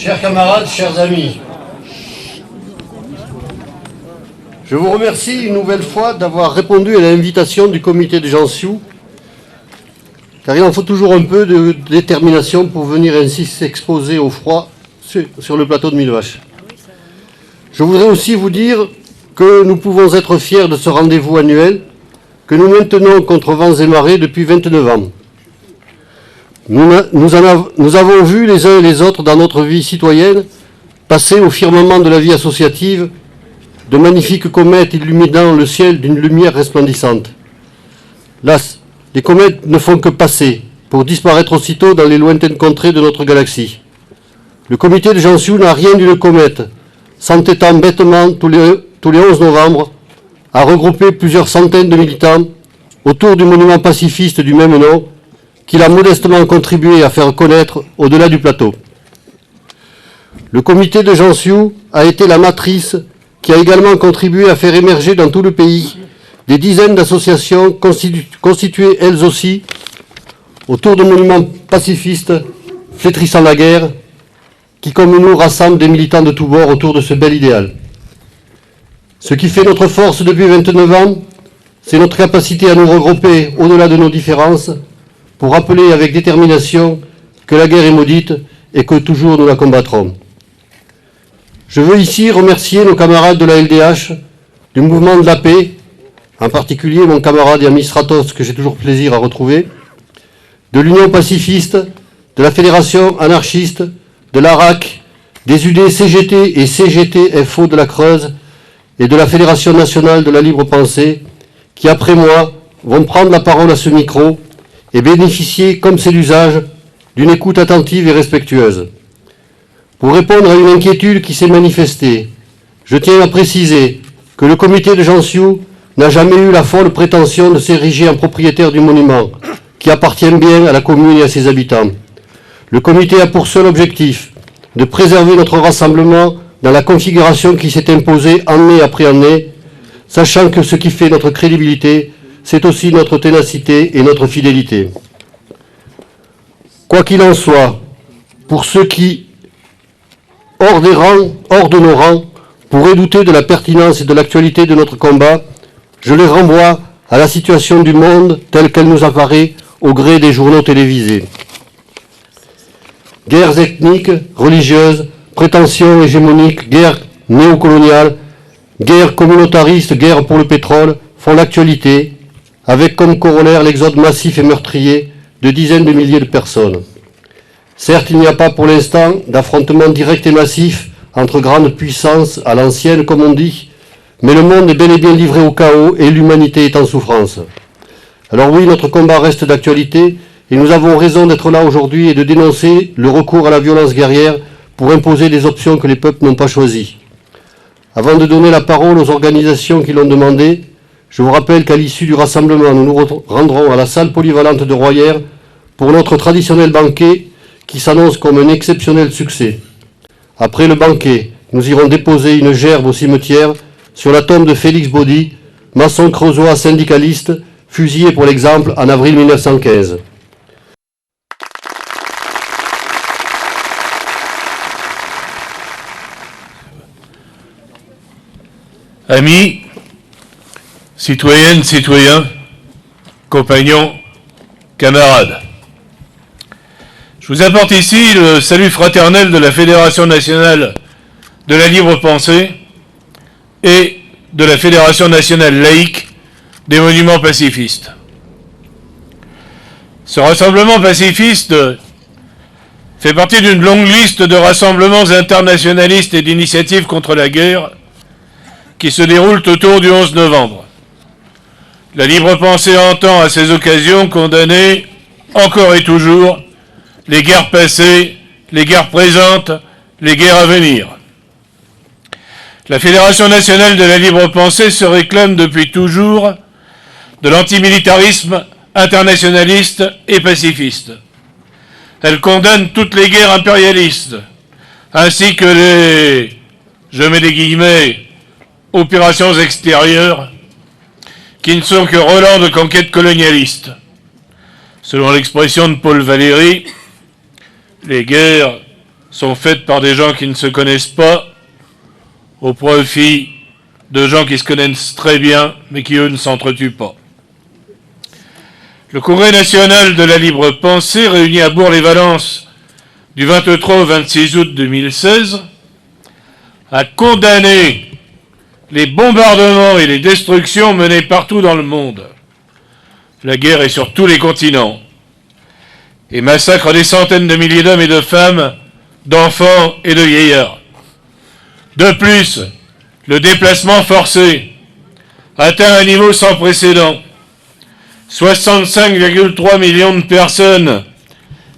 Chers camarades, chers amis, je vous remercie une nouvelle fois d'avoir répondu à l'invitation du comité de Jansiou, car il en faut toujours un peu de détermination pour venir ainsi s'exposer au froid sur le plateau de Millevaches. Je voudrais aussi vous dire que nous pouvons être fiers de ce rendez-vous annuel que nous maintenons contre vents et marées depuis 29 ans. Nous avons vu les uns et les autres dans notre vie citoyenne passer au firmament de la vie associative de magnifiques comètes illuminant le ciel d'une lumière resplendissante. Las, les comètes ne font que passer pour disparaître aussitôt dans les lointaines contrées de notre galaxie. Le comité de Jansiou n'a rien d'une comète, s'entêtant bêtement tous les 11 novembre à regrouper plusieurs centaines de militants autour du monument pacifiste du même nom qu'il a modestement contribué à faire connaître au-delà du plateau. Le comité de Jansiou a été la matrice qui a également contribué à faire émerger dans tout le pays des dizaines d'associations constituées elles aussi autour de monuments pacifistes flétrissant la guerre, qui comme nous rassemblent des militants de tous bords autour de ce bel idéal. Ce qui fait notre force depuis 29 ans, c'est notre capacité à nous regrouper au-delà de nos différences pour rappeler avec détermination que la guerre est maudite et que toujours nous la combattrons. Je veux ici remercier nos camarades de la LDH, du mouvement de la paix, en particulier mon camarade et ami Stratos, que j'ai toujours plaisir à retrouver, de l'Union pacifiste, de la Fédération anarchiste, de l'ARAC, des UD CGT et CGT-FO de la Creuse et de la Fédération nationale de la libre pensée, qui après moi vont prendre la parole à ce micro et bénéficier, comme c'est l'usage, d'une écoute attentive et respectueuse. Pour répondre à une inquiétude qui s'est manifestée, je tiens à préciser que le comité de Jansiou n'a jamais eu la folle prétention de s'ériger en propriétaire du monument, qui appartient bien à la commune et à ses habitants. Le comité a pour seul objectif de préserver notre rassemblement dans la configuration qui s'est imposée année après année, sachant que ce qui fait notre crédibilité, c'est aussi notre ténacité et notre fidélité. Quoi qu'il en soit, pour ceux qui, hors de nos rangs, pourraient douter de la pertinence et de l'actualité de notre combat, je les renvoie à la situation du monde telle qu'elle nous apparaît au gré des journaux télévisés. Guerres ethniques, religieuses, prétentions hégémoniques, guerres néocoloniales, guerres communautaristes, guerres pour le pétrole font l'actualité, avec comme corollaire l'exode massif et meurtrier de dizaines de milliers de personnes. Certes, il n'y a pas pour l'instant d'affrontement direct et massif entre grandes puissances à l'ancienne, comme on dit, mais le monde est bel et bien livré au chaos et l'humanité est en souffrance. Alors oui, notre combat reste d'actualité et nous avons raison d'être là aujourd'hui et de dénoncer le recours à la violence guerrière pour imposer des options que les peuples n'ont pas choisies. Avant de donner la parole aux organisations qui l'ont demandé, je vous rappelle qu'à l'issue du rassemblement, nous nous rendrons à la salle polyvalente de Royères pour notre traditionnel banquet qui s'annonce comme un exceptionnel succès. Après le banquet, nous irons déposer une gerbe au cimetière sur la tombe de Félix Baudy, maçon creusois syndicaliste, fusillé pour l'exemple en avril 1915. Amis, citoyennes, citoyens, compagnons, camarades, je vous apporte ici le salut fraternel de la Fédération nationale de la libre pensée et de la Fédération nationale laïque des monuments pacifistes. Ce rassemblement pacifiste fait partie d'une longue liste de rassemblements internationalistes et d'initiatives contre la guerre qui se déroulent autour du 11 novembre. La libre pensée entend à ces occasions condamner, encore et toujours, les guerres passées, les guerres présentes, les guerres à venir. La Fédération nationale de la libre pensée se réclame depuis toujours de l'antimilitarisme internationaliste et pacifiste. Elle condamne toutes les guerres impérialistes, ainsi que les, je mets des guillemets, opérations extérieures, qui ne sont que relents de conquête colonialiste. Selon l'expression de Paul Valéry, les guerres sont faites par des gens qui ne se connaissent pas au profit de gens qui se connaissent très bien, mais qui, eux, ne s'entretuent pas. Le Congrès national de la libre pensée, réuni à Bourg-les-Valences du 23 au 26 août 2016, a condamné les bombardements et les destructions menées partout dans le monde. La guerre est sur tous les continents et massacre des centaines de milliers d'hommes et de femmes, d'enfants et de vieillards. De plus, le déplacement forcé atteint un niveau sans précédent. 65,3 millions de personnes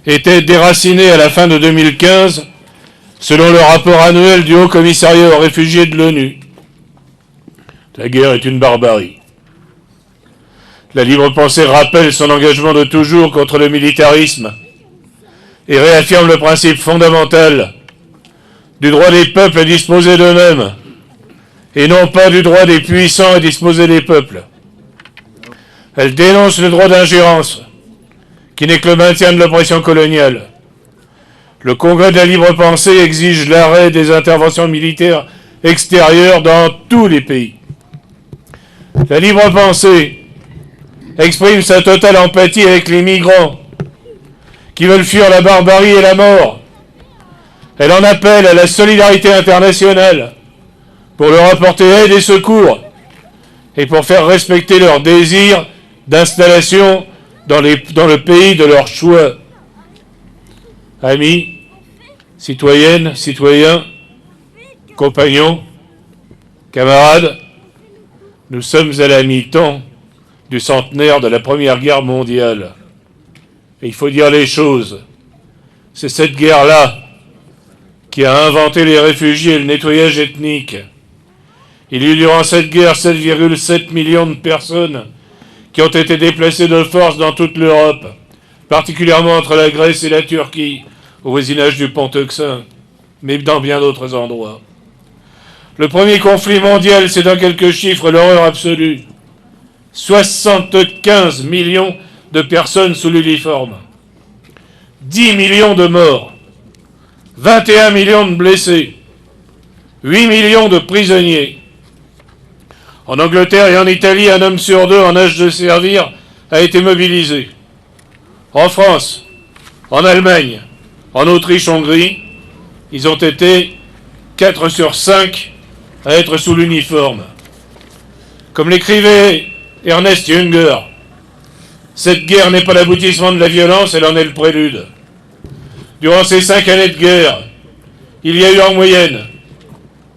étaient déracinées à la fin de 2015, selon le rapport annuel du Haut Commissariat aux réfugiés de l'ONU. La guerre est une barbarie. La libre pensée rappelle son engagement de toujours contre le militarisme et réaffirme le principe fondamental du droit des peuples à disposer d'eux-mêmes et non pas du droit des puissants à disposer des peuples. Elle dénonce le droit d'ingérence, qui n'est que le maintien de l'oppression coloniale. Le Congrès de la libre pensée exige l'arrêt des interventions militaires extérieures dans tous les pays. La libre pensée exprime sa totale empathie avec les migrants qui veulent fuir la barbarie et la mort. Elle en appelle à la solidarité internationale pour leur apporter aide et secours et pour faire respecter leur désir d'installation dans le pays de leur choix. Amis, citoyennes, citoyens, compagnons, camarades, nous sommes à la mi-temps du centenaire de la Première Guerre mondiale. Et il faut dire les choses. C'est cette guerre-là qui a inventé les réfugiés et le nettoyage ethnique. Il y a eu durant cette guerre 7,7 millions de personnes qui ont été déplacées de force dans toute l'Europe, particulièrement entre la Grèce et la Turquie, au voisinage du pont Euxin, mais dans bien d'autres endroits. Le premier conflit mondial, c'est dans quelques chiffres l'horreur absolue. 75 millions de personnes sous l'uniforme, 10 millions de morts, 21 millions de blessés, 8 millions de prisonniers. En Angleterre et en Italie, un homme sur deux en âge de servir a été mobilisé. En France, en Allemagne, en Autriche-Hongrie, ils ont été 4 sur 5 à être sous l'uniforme. Comme l'écrivait Ernest Junger, cette guerre n'est pas l'aboutissement de la violence, elle en est le prélude. Durant ces 5 années de guerre, il y a eu en moyenne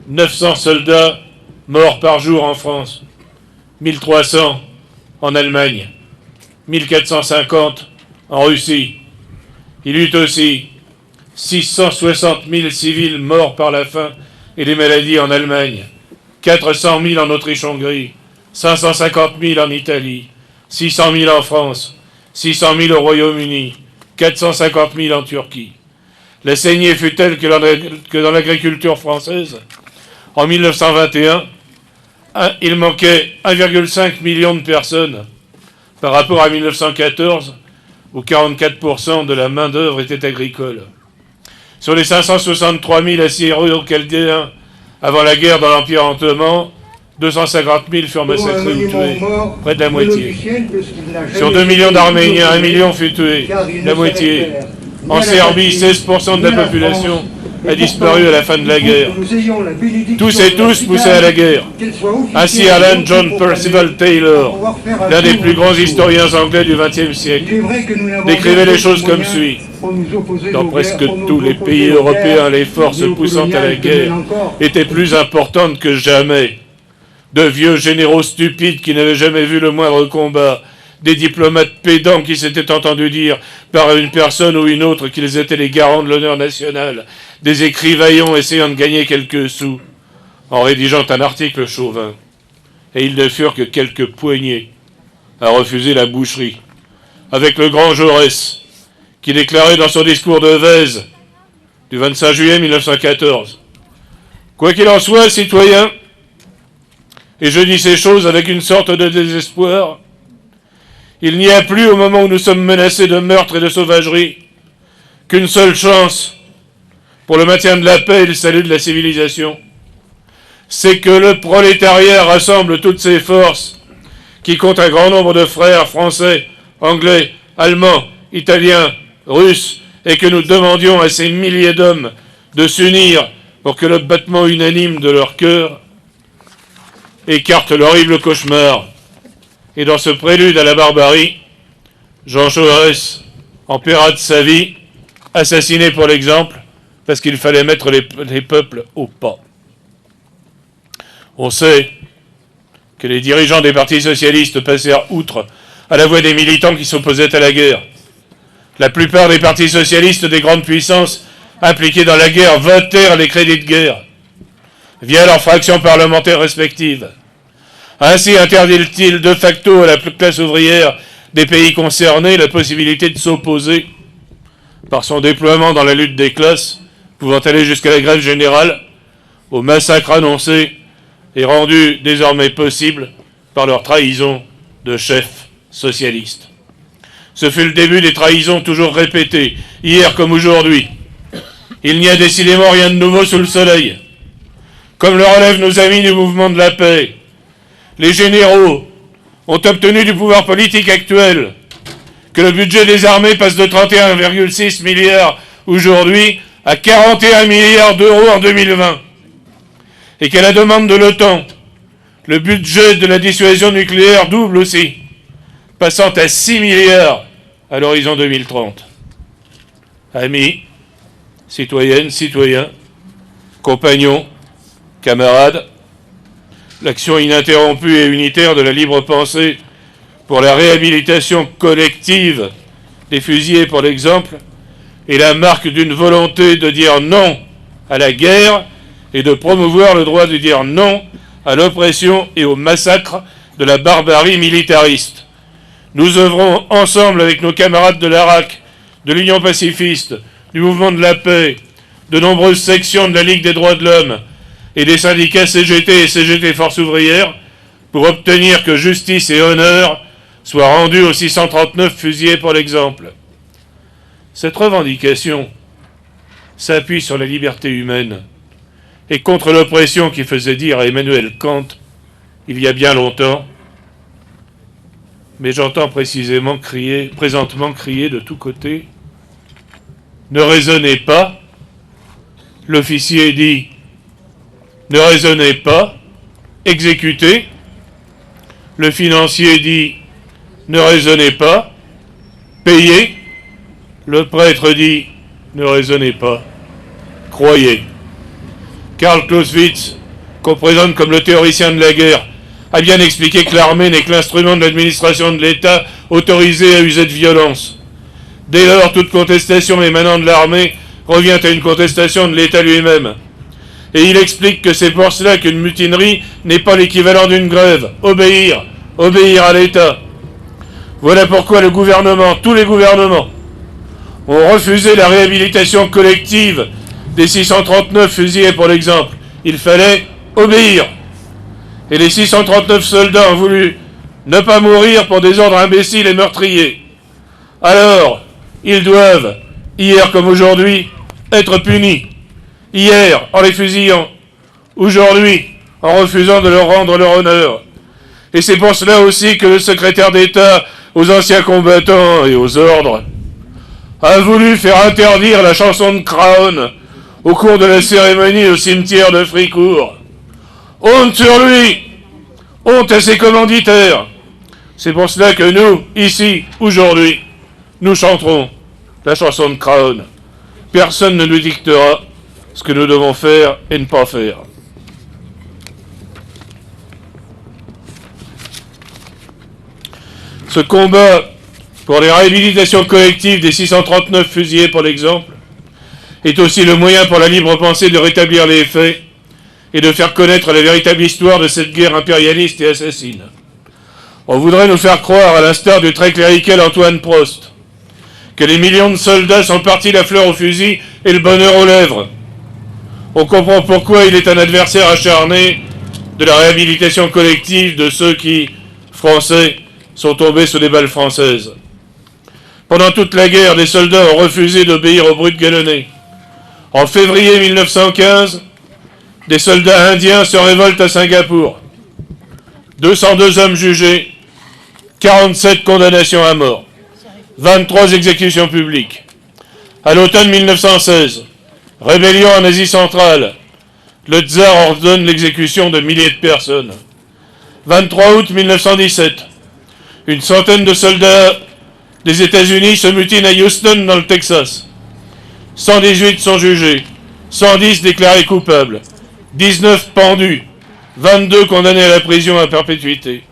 900 soldats morts par jour en France, 1300 en Allemagne, 1450 en Russie. Il y eut aussi 660 000 civils morts par la faim et les maladies en Allemagne, 400 000 en Autriche-Hongrie, 550 000 en Italie, 600 000 en France, 600 000 au Royaume-Uni, 450 000 en Turquie. La saignée fut telle que dans l'agriculture française, en 1921, il manquait 1,5 million de personnes par rapport à 1914, où 44% de la main-d'œuvre était agricole. Sur les 563 000 Assyro-Chaldéens avant la guerre dans l'Empire ottoman, 250 000 furent massacrés ou tués, près de la moitié. Sur 2 millions d'Arméniens, 1 million fut tué, la moitié. En Serbie, 16% de la population a disparu à la fin de la guerre. Tous et tous poussés à la guerre. Ainsi Alan John Percival Taylor, l'un des plus grands historiens anglais du XXe siècle, décrivait les choses comme suit. Dans presque tous les pays européens, les forces poussant à la guerre étaient plus importantes que jamais. De vieux généraux stupides qui n'avaient jamais vu le moindre combat, des diplomates pédants qui s'étaient entendus dire par une personne ou une autre qu'ils étaient les garants de l'honneur national, des écrivaillons essayant de gagner quelques sous en rédigeant un article chauvin. Et ils ne furent que quelques poignées à refuser la boucherie, avec le grand Jaurès, qui déclarait dans son discours de Vèze du 25 juillet 1914 « Quoi qu'il en soit, citoyens, et je dis ces choses avec une sorte de désespoir, il n'y a plus, au moment où nous sommes menacés de meurtre et de sauvagerie, qu'une seule chance pour le maintien de la paix et le salut de la civilisation, c'est que le prolétariat rassemble toutes ses forces, qui comptent un grand nombre de frères français, anglais, allemands, italiens, russes, et que nous demandions à ces milliers d'hommes de s'unir pour que le battement unanime de leur cœur écarte l'horrible cauchemar. Et dans ce prélude à la barbarie, Jean Jaurès en paiera de sa vie, assassiné pour l'exemple, parce qu'il fallait mettre les peuples au pas. On sait que les dirigeants des partis socialistes passèrent outre à la voix des militants qui s'opposaient à la guerre. La plupart des partis socialistes des grandes puissances impliqués dans la guerre votèrent les crédits de guerre, via leurs fractions parlementaires respectives. Ainsi interdit-il de facto à la classe ouvrière des pays concernés la possibilité de s'opposer, par son déploiement dans la lutte des classes, pouvant aller jusqu'à la grève générale, au massacre annoncé et rendu désormais possible par leur trahison de chefs socialistes. Ce fut le début des trahisons toujours répétées, hier comme aujourd'hui. Il n'y a décidément rien de nouveau sous le soleil. Comme le relèvent nos amis du mouvement de la paix, les généraux ont obtenu du pouvoir politique actuel que le budget des armées passe de 31,6 milliards aujourd'hui à 41 milliards d'euros en 2020. Et qu'à la demande de l'OTAN, le budget de la dissuasion nucléaire double aussi, passant à 6 milliards à l'horizon 2030. Amis, citoyennes, citoyens, compagnons, camarades, l'action ininterrompue et unitaire de la libre pensée pour la réhabilitation collective des fusillés, pour l'exemple, est la marque d'une volonté de dire non à la guerre et de promouvoir le droit de dire non à l'oppression et au massacre de la barbarie militariste. Nous œuvrons ensemble avec nos camarades de l'ARAC, de l'Union pacifiste, du mouvement de la paix, de nombreuses sections de la Ligue des droits de l'homme et des syndicats CGT et CGT Force ouvrière pour obtenir que justice et honneur soient rendus aux 639 fusillés, pour l'exemple. Cette revendication s'appuie sur la liberté humaine et contre l'oppression qui faisait dire à Emmanuel Kant, il y a bien longtemps, mais j'entends présentement crier de tous côtés, ne raisonnez pas. L'officier dit, ne raisonnez pas, exécutez. Le financier dit, ne raisonnez pas, payez. Le prêtre dit, ne raisonnez pas, croyez. Karl Clausewitz, qu'on présente comme le théoricien de la guerre, a bien expliqué que l'armée n'est que l'instrument de l'administration de l'État autorisé à user de violence. Dès lors, toute contestation émanant de l'armée revient à une contestation de l'État lui-même. Et il explique que c'est pour cela qu'une mutinerie n'est pas l'équivalent d'une grève. Obéir à l'État. Voilà pourquoi le gouvernement, tous les gouvernements, ont refusé la réhabilitation collective des 639 fusillés, pour l'exemple. Il fallait obéir. Et les 639 soldats ont voulu ne pas mourir pour des ordres imbéciles et meurtriers. Alors, ils doivent, hier comme aujourd'hui, être punis. Hier, en les fusillant. Aujourd'hui, en refusant de leur rendre leur honneur. Et c'est pour cela aussi que le secrétaire d'État aux anciens combattants et aux ordres a voulu faire interdire la chanson de Craon au cours de la cérémonie au cimetière de Fricourt. Honte sur lui! Honte à ses commanditaires! C'est pour cela que nous, ici, aujourd'hui, nous chanterons la chanson de Craon. Personne ne nous dictera ce que nous devons faire et ne pas faire. Ce combat pour les réhabilitations collectives des 639 fusillés, pour l'exemple, est aussi le moyen pour la libre pensée de rétablir les faits et de faire connaître la véritable histoire de cette guerre impérialiste et assassine. On voudrait nous faire croire, à l'instar du très clérical Antoine Prost, que les millions de soldats sont partis la fleur au fusil et le bonheur aux lèvres. On comprend pourquoi il est un adversaire acharné de la réhabilitation collective de ceux qui, français, sont tombés sous les balles françaises. Pendant toute la guerre, les soldats ont refusé d'obéir aux brutes galonnés. En février 1915, des soldats indiens se révoltent à Singapour. 202 hommes jugés, 47 condamnations à mort, 23 exécutions publiques. À l'automne 1916, rébellion en Asie centrale, le tsar ordonne l'exécution de milliers de personnes. 23 août 1917, une centaine de soldats des États-Unis se mutinent à Houston dans le Texas. 118 sont jugés, 110 déclarés coupables, 19 pendus, 22 condamnés à la prison à perpétuité.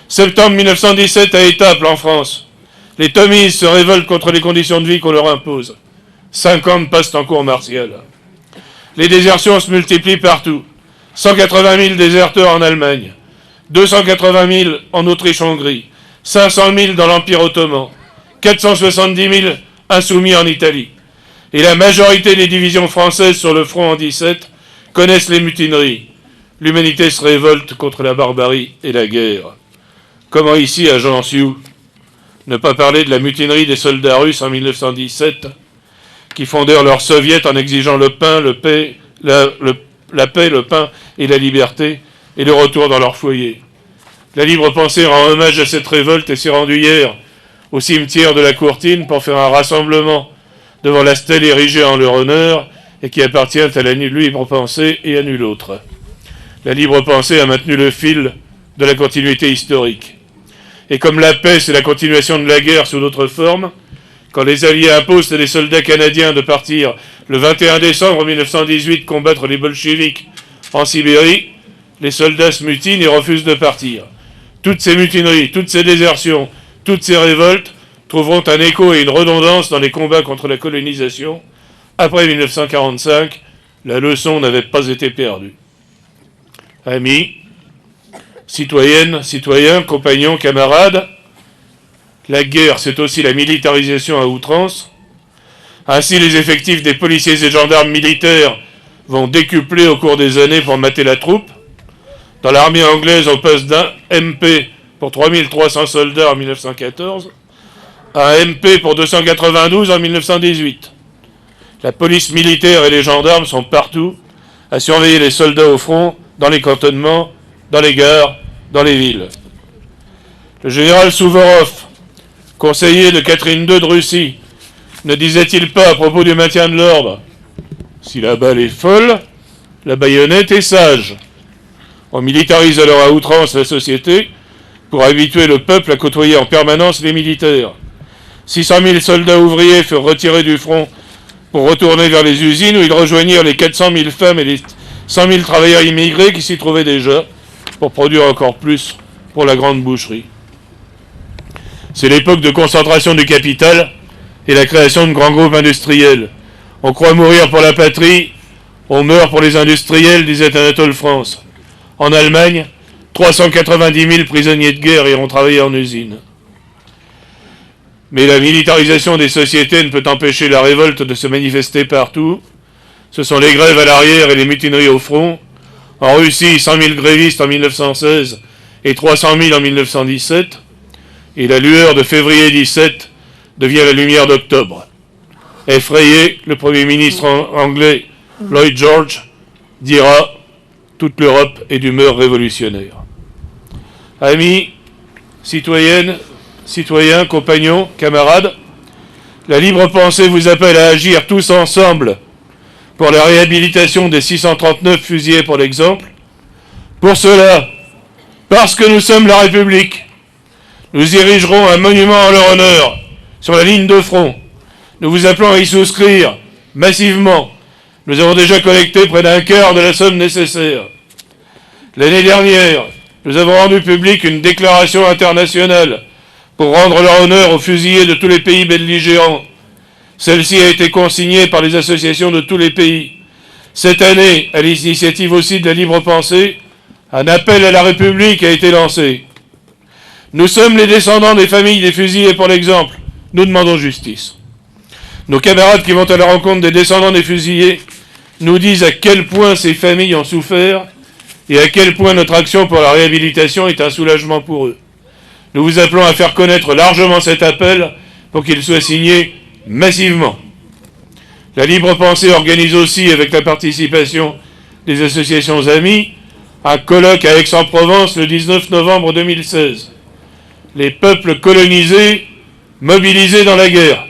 Septembre 1917 à Étaples en France. Les Tomies se révoltent contre les conditions de vie qu'on leur impose. 50 passent en cour martiale. Les désertions se multiplient partout. 180 000 déserteurs en Allemagne, 280 000 en Autriche-Hongrie, 500 000 dans l'Empire ottoman, 470 000 insoumis en Italie. Et la majorité des divisions françaises sur le front en 17 connaissent les mutineries. L'humanité se révolte contre la barbarie et la guerre. Comment ici, à Jansiu, ne pas parler de la mutinerie des soldats russes en 1917 qui fondèrent leur soviet en exigeant la paix, le pain et la liberté et le retour dans leur foyer. La Libre Pensée rend hommage à cette révolte et s'est rendue hier au cimetière de la Courtine pour faire un rassemblement devant la stèle érigée en leur honneur et qui appartient à la Libre Pensée et à nul autre. La Libre Pensée a maintenu le fil de la continuité historique. Et comme la paix, c'est la continuation de la guerre sous d'autres formes, quand les Alliés imposent à des soldats canadiens de partir le 21 décembre 1918 combattre les bolcheviks en Sibérie, les soldats se mutinent et refusent de partir. Toutes ces mutineries, toutes ces désertions, toutes ces révoltes trouveront un écho et une redondance dans les combats contre la colonisation. Après 1945, la leçon n'avait pas été perdue. Amis, citoyennes, citoyens, compagnons, camarades, la guerre, c'est aussi la militarisation à outrance. Ainsi, les effectifs des policiers et gendarmes militaires vont décupler au cours des années pour mater la troupe. Dans l'armée anglaise, on passe d'un MP pour 3300 soldats en 1914 à un MP pour 292 en 1918. La police militaire et les gendarmes sont partout à surveiller les soldats au front, dans les cantonnements, dans les gares, dans les villes. Le général Souvorov, conseiller de Catherine II de Russie, ne disait-il pas à propos du maintien de l'ordre : si la balle est folle, la baïonnette est sage. On militarise alors à outrance la société pour habituer le peuple à côtoyer en permanence les militaires. 600 000 soldats ouvriers furent retirés du front pour retourner vers les usines où ils rejoignirent les 400 000 femmes et les 100 000 travailleurs immigrés qui s'y trouvaient déjà pour produire encore plus pour la grande boucherie. C'est l'époque de concentration du capital et la création de grands groupes industriels. On croit mourir pour la patrie, on meurt pour les industriels, disait Anatole France. En Allemagne, 390 000 prisonniers de guerre iront travailler en usine. Mais la militarisation des sociétés ne peut empêcher la révolte de se manifester partout. Ce sont les grèves à l'arrière et les mutineries au front. En Russie, 100 000 grévistes en 1916 et 300 000 en 1917. Et la lueur de février 17 devient la lumière d'octobre. Effrayé, le Premier ministre anglais Lloyd George dira « Toute l'Europe est d'humeur révolutionnaire ». Amis, citoyennes, citoyens, compagnons, camarades, la Libre Pensée vous appelle à agir tous ensemble pour la réhabilitation des 639 fusillés pour l'exemple. Pour cela, parce que nous sommes la République, nous érigerons un monument en leur honneur sur la ligne de front. Nous vous appelons à y souscrire massivement. Nous avons déjà collecté près d'un quart de la somme nécessaire. L'année dernière, nous avons rendu public une déclaration internationale pour rendre leur honneur aux fusillés de tous les pays belligérants. Celle-ci a été consignée par les associations de tous les pays. Cette année, à l'initiative aussi de la Libre Pensée, un appel à la République a été lancé. Nous sommes les descendants des familles des fusillés pour l'exemple. Nous demandons justice. Nos camarades qui vont à la rencontre des descendants des fusillés nous disent à quel point ces familles ont souffert et à quel point notre action pour la réhabilitation est un soulagement pour eux. Nous vous appelons à faire connaître largement cet appel pour qu'il soit signé massivement. La Libre Pensée organise aussi, avec la participation des associations amies, un colloque à Aix-en-Provence le 19 novembre 2016. Les peuples colonisés mobilisés dans la guerre.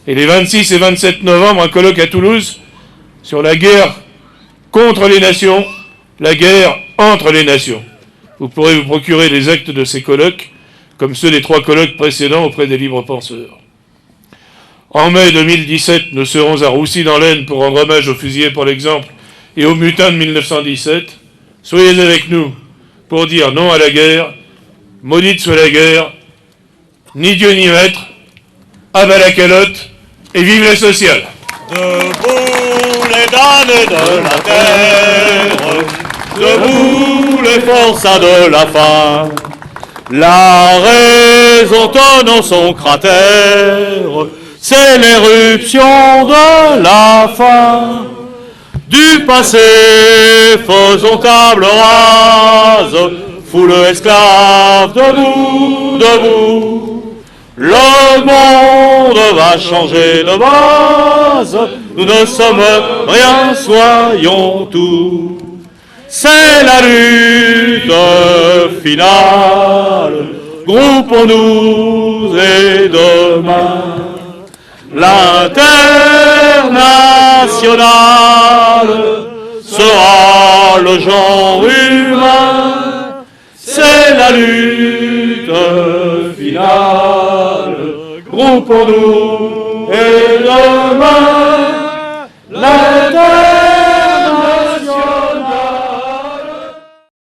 Et les 26 et 27 novembre, un colloque à Toulouse sur la guerre contre les nations, la guerre entre les nations. Vous pourrez vous procurer les actes de ces colloques, comme ceux des 3 colloques précédents auprès des libres penseurs. En mai 2017, nous serons à Roussy dans l'Aisne pour rendre hommage aux fusillés pour l'exemple et aux mutins de 1917. Soyez avec nous pour dire non à la guerre, maudite soit la guerre, ni Dieu ni maître, à bas la calotte et vive la sociale. Debout les damnés de la terre, debout les forçats de la faim, la raison tonne son cratère, c'est l'éruption de la fin. Du passé faisons table rase, foule esclave, debout, debout. Le monde va changer de base, nous ne sommes rien, soyons tout. C'est la lutte finale, groupons-nous et demain, l'international sera le genre humain. C'est la lutte finale, groupons-nous et demain,